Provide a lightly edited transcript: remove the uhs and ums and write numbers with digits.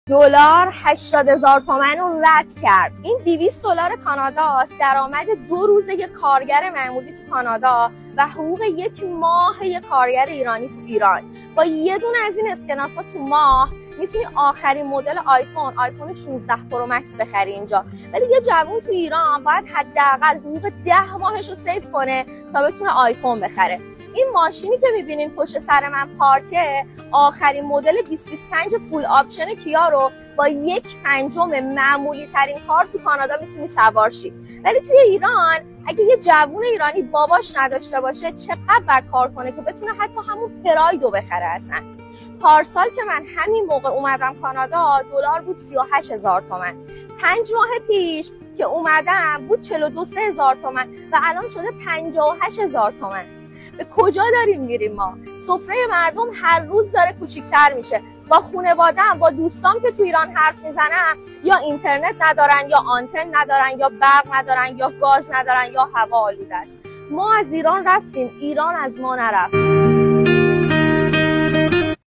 دلار 80,000 تومان رو رد کرد. این 200 دلار کانادا است، درآمد 2 روزه یک کارگر معمولی تو کانادا و حقوق 1 ماه یک کارگر ایرانی تو ایران. با یه دونه از این اسکناس‌ها تو ماه میتونی آخرین مدل آیفون 16 پرو مکس بخری اینجا. ولی یه جوون تو ایران باید حداقل حقوق 10 ماهش رو سیو کنه تا بتونه آیفون بخره. این ماشینی که میبینین پشت سر من پارکه، آخرین مدل 2025 فول آپشن کیا رو با 1/5 معمولی ترین کار تو کانادا میتونی سوار شی. ولی توی ایران اگه یه جوون ایرانی باباش نداشته باشه چقدر باید کار کنه که بتونه حتی همون پرایدو بخره اصلا. پارسال که من همین موقع اومدم کانادا دلار بود 38,000 تومان. 5 ماه پیش که اومدم بود 42,000 تومان و الان شده 58,000 تومان. به کجا داریم میریم ما؟ سفره مردم هر روز داره کوچیک‌تر میشه. با خانواده‌ام، با دوستام که تو ایران حرف میزنم، یا اینترنت ندارن، یا آنتن ندارن، یا برق ندارن، یا گاز ندارن، یا هوا آلوده است. ما از ایران رفتیم، ایران از ما نرفت.